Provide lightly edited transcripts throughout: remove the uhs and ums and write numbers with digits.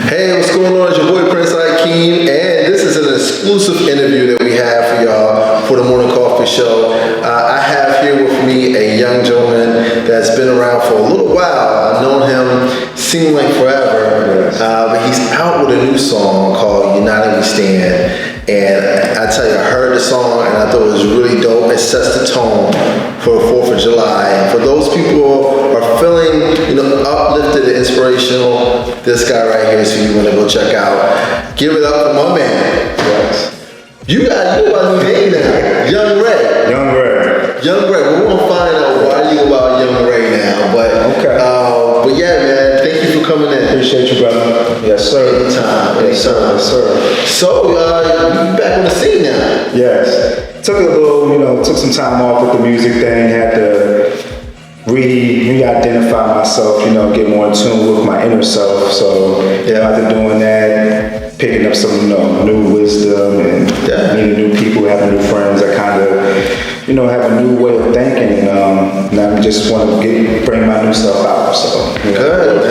Hey, what's going on? It's your boy Prince Akeem, and this is an exclusive interview that we have for y'all for the Morning Coffee Show. I have here with me a young gentleman that's been around for a little while. I've known him seem like forever, but he's out with a new song called United We Stand. And I tell you, I heard the song and I thought it was really dope. It sets the tone for the 4th of July. And for those people who are feeling, uplifted and inspirational, this guy right here is who you want to go check out. Give it up for my man. Yes. You got a new name now, Young Ray. Young Ray. Young Ray. We're gonna find out why you about Young Ray now, but yeah, man. Thank you for coming in. Appreciate you, brother. Yes, sir. Anytime. Yes, sir. Yes, sir. So you back on the scene now? Yes. Took a little, took some time off with the music thing. Had to re-identify myself. Get more in tune with my inner self. So after doing that, picking up some new wisdom and meeting new people, having new friends, I kind of have a new way of thinking, and I just want to bring my new self out. So good.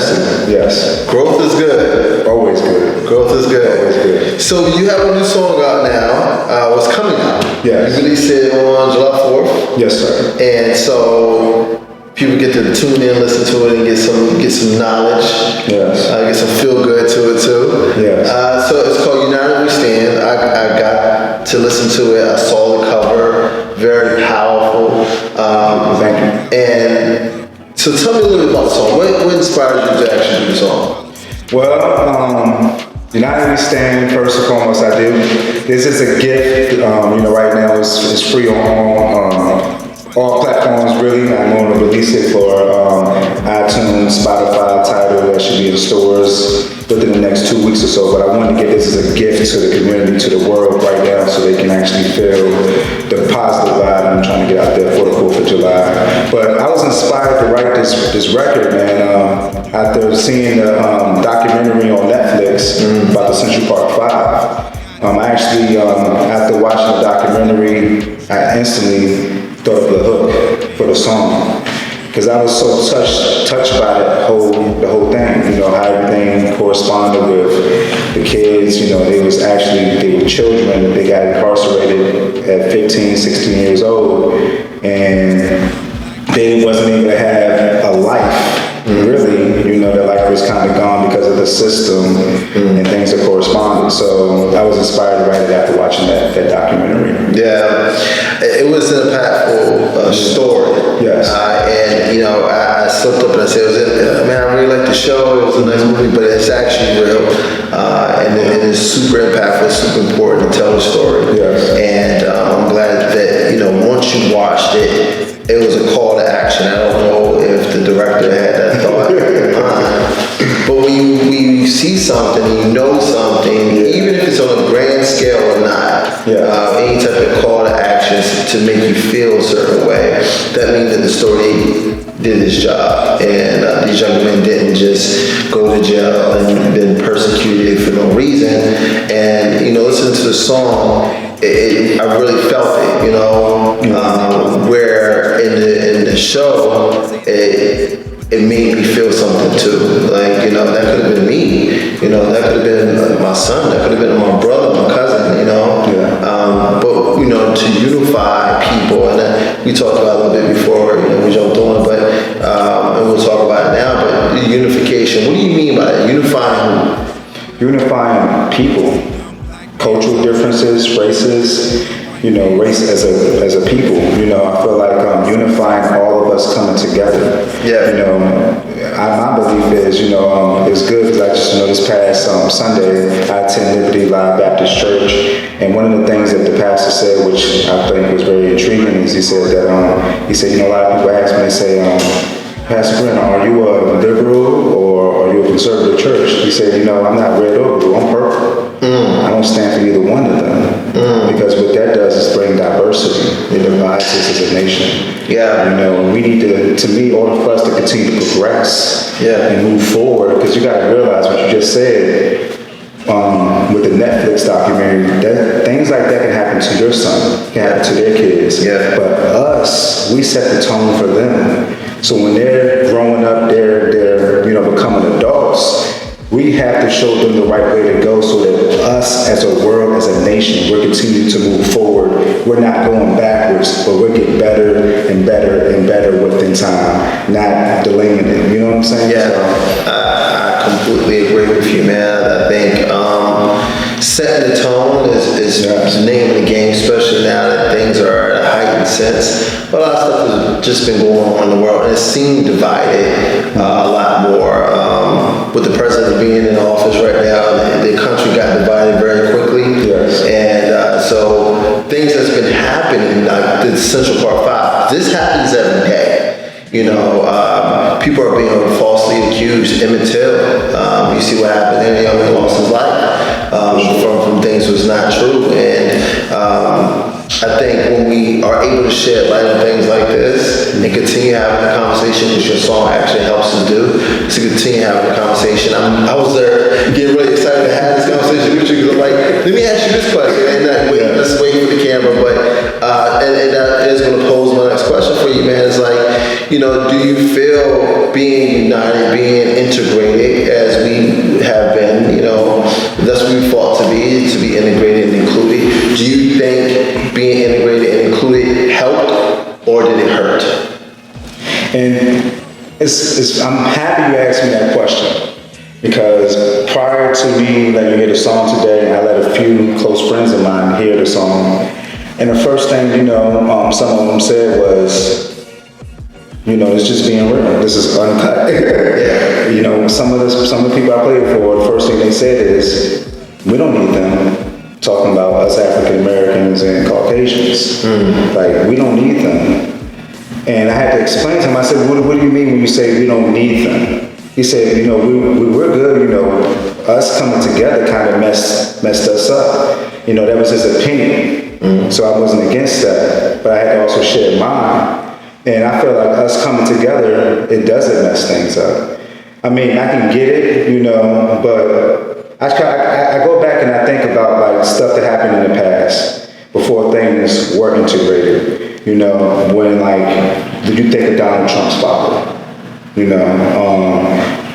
Yes. Growth is good. Always good. Growth is good. Always good. So you have a new song out now. What's coming out? Yes. You released it on July 4th. Yes, sir. And so people get to tune in, listen to it, and get some knowledge. Yes. Get some feel good to it too. Yes. So it's called United We Stand. I got to listen to it. I saw the cover. Very powerful. Thank you. And so tell me a little bit about the song. What inspired you to actually do the song? Well, United We Stand, first and foremost, I do. This is a gift. Right now it's free on all platforms, really. I'm going to release it for iTunes, Spotify, Tidal. That should be in stores within the next 2 weeks or so. But I wanted to give this as a gift to the community, to the world right now, so they can actually feel the positive vibe I'm trying to get out there for the 4th of July. But I was inspired to write this record, man, after seeing the documentary on Netflix about the Central Park Five. I actually, after watching the documentary, I instantly thought of the hook for the song, because I was so touched by the whole thing. How everything corresponded with the kids. They were children. They got incarcerated at 15, 16 years old, and they wasn't able to have a life. Really, their life was kind of gone because of the system and things that corresponded. So I was inspired to write it after watching that documentary. Yeah, it was an impactful story. Yes. I slipped up and I said, man, I really like the show. It was a nice movie, but it's actually real. And it's super impactful, super important to tell the story. Yes. And I'm glad that, once you watched it, it was a call to action. I don't know if the director had that thought in mind. But when you see something, you know something, even if it's on a grand scale or not, any type of call to action to make you feel a certain way, that means that the story did its job. And these young men didn't just go to jail and been persecuted for no reason. And, listening to the song, I really felt it, where in the show, it made me feel something too. Like, that could have been me. That could have been my son. That could have been my brother, my cousin, but, to unify people, and we talked about it a little bit before, we jumped on, but, and we'll talk about it now, but unification, what do you mean by that? Unifying who? Unifying people, cultural differences, races, race as a people. I feel like unifying all of us coming together. Yeah. My belief is, it's good, because I just this past Sunday I attend Liberty Live Baptist Church, and one of the things that the pastor said, which I think was very intriguing, is he said that a lot of people ask me, they say, Pastor Brent, are you a liberal or are you a conservative church? He said, I'm not red or blue, I'm purple. I don't stand for either one of them. Because what that does is bring diversity. It divides us as a nation. Yeah. We need to me, in order for us to continue to progress and move forward, because you got to realize what you just said, with the Netflix documentary, that things like that can happen to your son, can happen to their kids. Yeah. But us, we set the tone for them. So when they're growing up, they're becoming adults, we have to show them the right way to go so that us as a world, as a nation, we're continuing to move forward. We're not going backwards, but we're getting better and better and better within time, not delaying it. You know what I'm saying? Yeah, I completely agree with you, man. I think setting the tone is the name of the game, especially now that things are at a heightened sense. But a lot of stuff has just been going on in the world, and it seemed divided a lot more. With the president being in office right now, the country got divided very quickly. Yes. And so things that's been happening, like the Central Park 5, this happens every day. You know, people are being falsely accused. Emmett Till, you see what happened there, young man lost his life from things was not true. And I think when we are able to shed light on things like this and continue having a conversation, which your song actually helps us do, to continue having a conversation. I was there getting really excited to have this conversation with you because I'm like, let me ask you this question. And let's wait for the camera. But and that is going to pose my next question for you, man. It's like, you know, do you feel being united, being integrated as we have been, you know, that's what we fought to be integrated and included. Do you think being integrated and included helped, or did it hurt? And I'm happy you asked me that question, because prior to me letting you hear the song today, I let a few close friends of mine hear the song. And the first thing, you know, some of them said was, you know, it's just being real. This is uncut. You know, some of the people I played for, the first thing they said is, we don't need them talking about us African Americans and Caucasians. Like, we don't need them. And I had to explain to him, I said, what do you mean when you say we don't need them? He said, you know, we're good, you know, us coming together kind of messed us up. You know, that was his opinion. So I wasn't against that, but I had to also share mine. And I feel like us coming together, it doesn't mess things up. I mean, I can get it, you know, but I go back and I think about like stuff that happened in the past before things were integrated. You know, when like, did you think of Donald Trump's father? You know,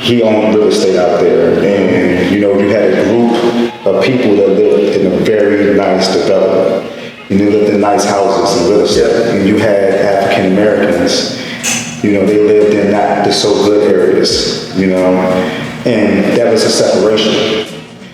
he owned real estate out there, and you know, you had a group of people that lived in a very nice development. And they lived in nice houses and real estate. And you had African Americans, you know, they lived in not the so good areas, you know, and that was a separation.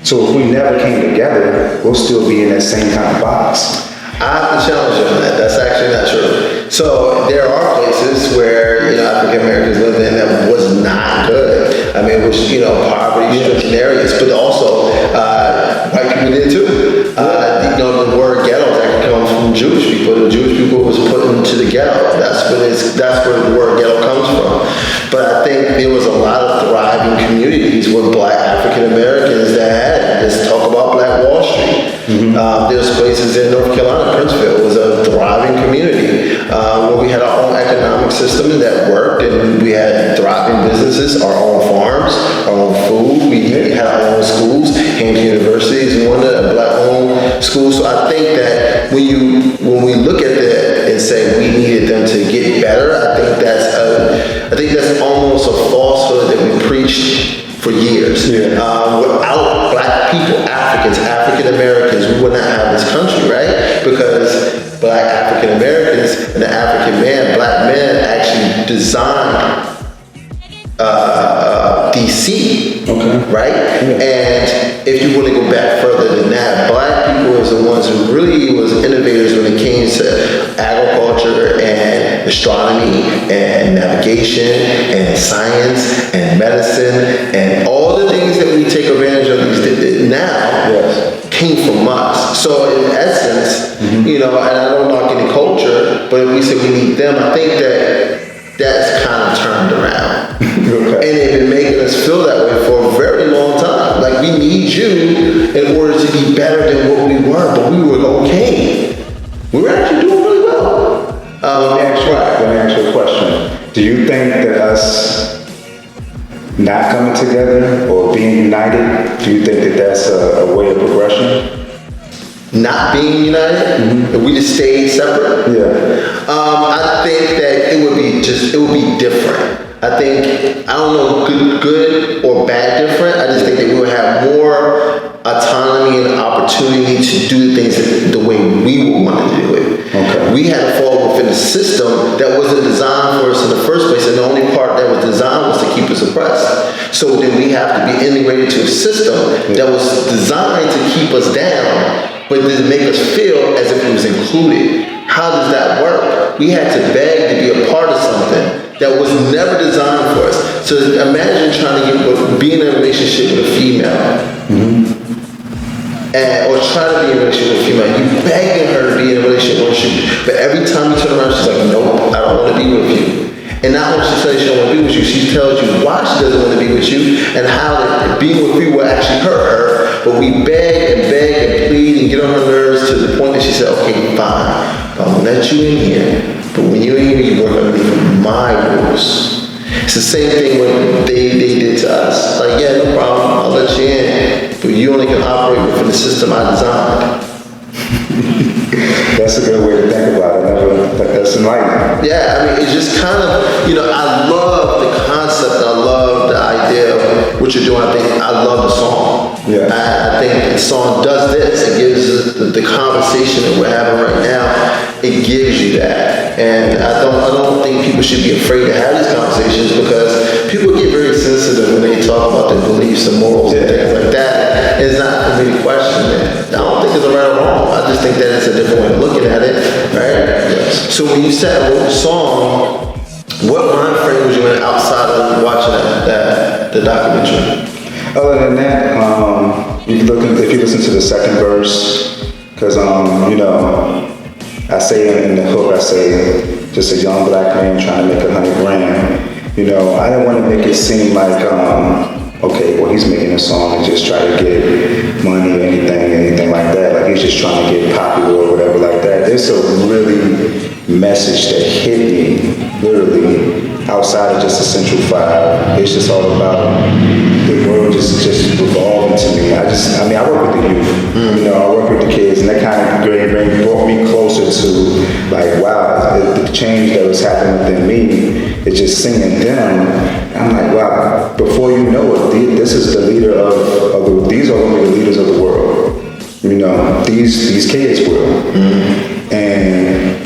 So if we never came together, we'll still be in that same kind of box. I have to challenge you on that. That's actually not true. So there are places where, you know, African Americans lived in that was not good. I mean, it was, you know, poverty-stricken areas, but also white people did too. You know, the word ghetto actually comes from Jewish people. The Jewish people was put into the ghetto. That's where the word ghetto comes from. But I think there was a lot of thriving communities with Black African Americans that had it. Let's talk about Black Wall Street. There's places in North Carolina, Princeville was a thriving community where we had our own economic system that worked, and we had thriving businesses, our own farms, our own food. We had our own schools. Hampton University is one of the Black-owned schools. So I think that when we look at that and say we needed them to get better, I think that's almost a falsehood that we preached for years. Without Black people, African Americans, we would not have this country, right? Because Black African Americans and the African man, Black men, actually designed DC, right? And if you want to go back further than that, Black people was the ones who really was innovators when it came to agriculture and astronomy and navigation and science and medicine and all the things that we take advantage of now came from us. So in essence, you know, and I don't knock any culture, but if we say we need them, I think that's kind of turned around. And they've been making us feel that way for a very long time. Like, we need you in order to be better than what we were, but we were okay. We were actually doing really well. Let me ask you a question. Do you think that us not coming together or being united, do you think that that's a way of progression? Not being united, if we just stayed separate, I think that it would be different. I think, I don't know good or bad different. I just think that we would have more autonomy and opportunity to do things the way we would want to do it. Okay. We had to fall within a system that wasn't designed for us in the first place, and the only part that was designed was to keep us oppressed. So then we have to be integrated to a system that was designed to keep us down, but to make us feel as if it was included. How does that work? We had to beg to be a part of something that was never designed for us. So imagine trying to be in a relationship with a female, or try to be in a relationship with a female. You begging her to be in a relationship with you, but every time you turn around, she's like, nope, I don't want to be with you. And not only she tells you she don't want to be with you, she tells you why she doesn't want to be with you and how that being with you will actually hurt her. But we beg and plead and get on her nerves to the point that she said, okay, fine, I'll let you in here. But when you're in here, you work underneath my rules. It's the same thing what they did to us. Like, yeah, no problem, I'll let you in. But you only can operate within the system I designed. That's a good way to think about it. That's enlightening. Yeah, I mean, it's just kind of, I love the concept. I love the idea of what you're doing. I love the song. Yeah. I think the song does this. It gives the conversation that we're having right now. It gives you that, and I don't think people should be afraid to have these conversations because people get very sensitive when they talk about their beliefs and morals and things like that. It's not for me to question it. I don't think it's a right or wrong. I just think that it's a different way of looking at it, right? Yes. So when you sat and wrote the song, what mind frame was you in outside of watching the documentary? Other than that, if you listen to the second verse, because I say in the hook, I say just a young black man trying to make $100 grand. I didn't want to make it seem like okay, well he's making a song and just try to get money or anything like that. Like he's just trying to get popular or whatever like that. There's a really message that hit me, literally, outside of just Essential 5. It's just all about the world just revolving to me. I work with the youth. I work with the kids, and that kind of brought me closer to, like, wow, the change that was happening within me. It's just seeing them. I'm like, wow, before you know it, this is the leader these are going to be the leaders of the world. These kids will. And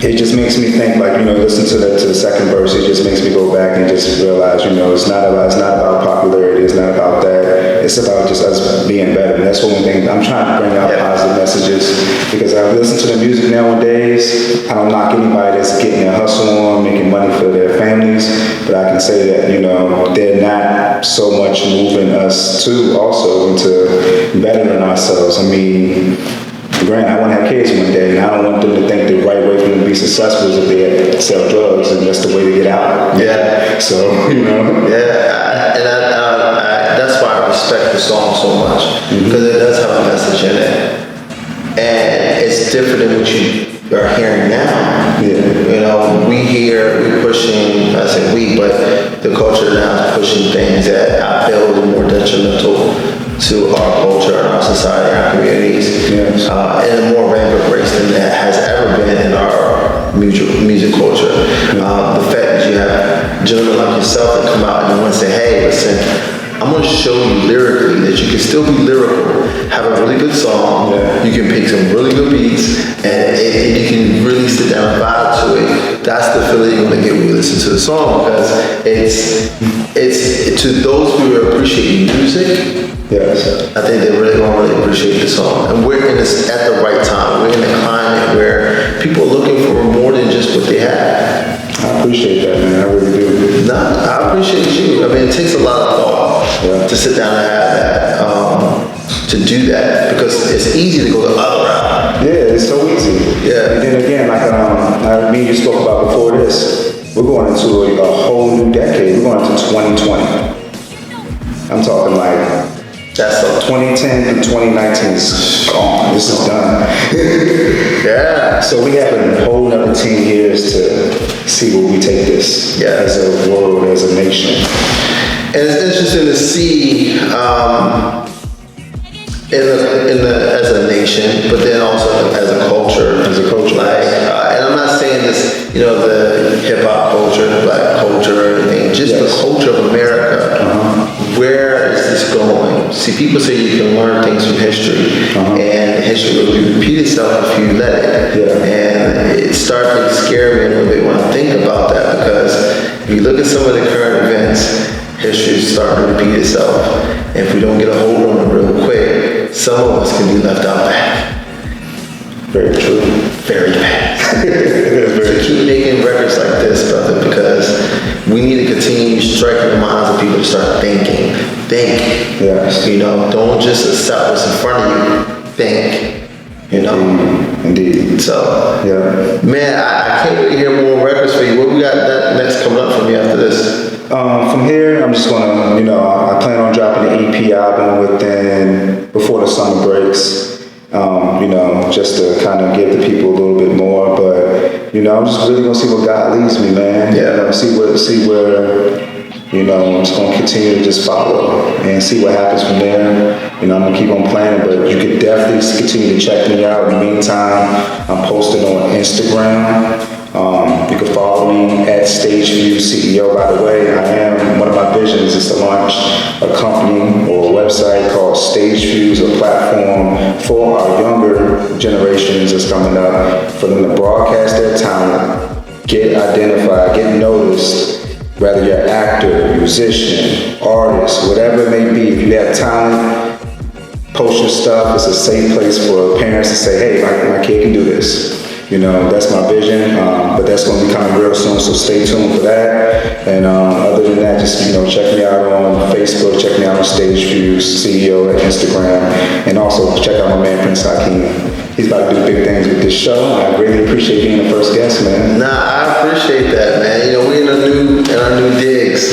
it just makes me think, like, listen to the second verse. It just makes me go back and just realize, it's not about popularity. It's not about that. It's about just us being better. And that's one thing I'm trying to bring out positive messages, because I listen to the music nowadays. I don't knock anybody that's getting their hustle on, making money for their families, but I can say that, they're not so much moving us to also into bettering ourselves. I mean, granted, I want to have kids one day, and I don't want them to think the right way for them to be successful is if they sell drugs, and that's the way to get out. Yeah. So, Yeah, and that's why I respect the song so much, because it does have a message in it. And it's different than what you are hearing now. Yeah. We're pushing, I say we, but the culture now is pushing things that I feel are more detrimental to our culture and our society, our communities, Yes. and a more rampant race than that has ever been in our music culture. The fact that you have gentlemen like yourself that come out and want to say, hey, listen, I'm going to show you lyrically that you can still be lyrical, have a really good song, you can pick some really good beats, and you can really sit down and vibe to it. That's the feeling you're going to get when you listen to the song, because it's to those who appreciate music. Yes. I think they really don't really appreciate the song. And we're in this at the right time. We're in a climate where people are looking for more than just what they have. I appreciate that, man. I really do. I appreciate you. I mean, it takes a lot of thought to sit down and have that, to do that, because it's easy to go the other route. Yeah, it's so easy. Yeah. And then again, like me and you spoke about before this, we're going into a whole new decade. We're going into 2020. I'm talking like That's 2010 to 2019 is gone. This is done. Yeah. So we have a whole other 10 years to see where we take this as a world, as a nation. And it's interesting to see as a nation, but then also as a culture. As a culture. Like, and I'm not saying this, the hip hop culture, the black culture, anything some of the current events, history is starting to repeat itself. And if we don't get a hold on it real quick, some of us can be left out back. Very true. Very bad. So keep making records like this, brother, because we need to continue striking the minds of people to start thinking. Think. Yes. You know, don't just accept what's in front of you. Think. You know? Indeed. So, Yeah. man, I can't wait to hear more records for you. What we got next coming up from you after this? From here, I'm just gonna, I plan on dropping the EP album before the summer breaks. Just to kind of give the people a little bit more, but I'm just really gonna see where God leads me, man. Yeah. See where, I'm just gonna continue to just follow and see what happens from there. I'm gonna keep on planning, but you can definitely continue to check me out. In the meantime, I'm posting on Instagram. You can follow me at StageView CEO. By the way, one of my visions is to launch a company or a website called StageViews, a platform for our younger generations that's coming up, for them to broadcast their talent, get identified, get noticed, whether you're an actor, musician, artist, whatever it may be. If you have talent, post your stuff. It's a safe place for parents to say, hey, my kid can do this. That's my vision, but that's going to be coming real soon, so stay tuned for that. And other than that, just, check me out on Facebook, check me out on StageViews, CEO at Instagram, and also check out my man, Prince Hakeem. He's about to do big things with this show. I really appreciate being the first guest, man. Nah, I appreciate that, man. We in our new digs.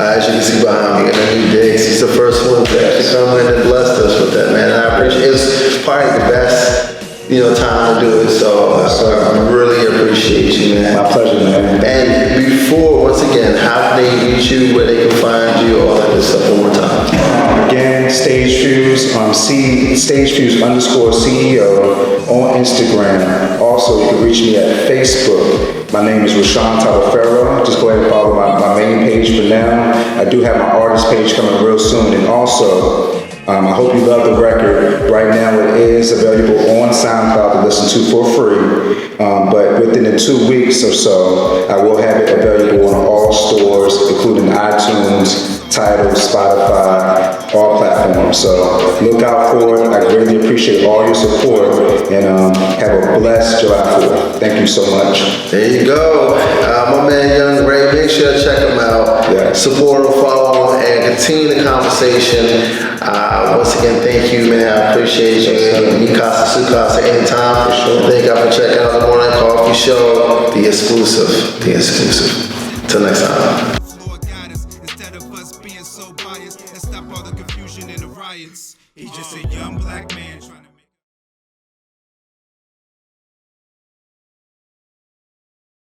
As you can see behind me, in our new digs. He's the first one to actually come in and blessed us with that, man. And I appreciate it. It's probably the best time to do it, so I really appreciate you, man. My pleasure, man. And before, once again, how can they reach you, where they can find you, all that good stuff one more time? Again, StageViews, StageViews _CEO on Instagram. Also, you can reach me at Facebook. My name is Rashawn Talafero. Just go ahead and follow my main page for now. I do have my artist page coming real soon, and also, I hope you love the record. Right now it is available on SoundCloud to listen to for free. But within the 2 weeks or so, I will have it available on all stores, including iTunes, Tidal, Spotify, all platforms. So look out for it. I really appreciate all your support, and have a blessed July 4th. Thank you so much. There you go. My man Young Ray, make sure to check him out. Yeah. Support him, follow him, and continue the conversation. Once again, thank you, man. I appreciate you. Mikasa Sukasa anytime. For sure. Thank you for checking out the Morning Coffee Show. The exclusive. The exclusive. Till next time. Instead of us being so biased and stop all the confusion and the riots. He's just a young black man trying to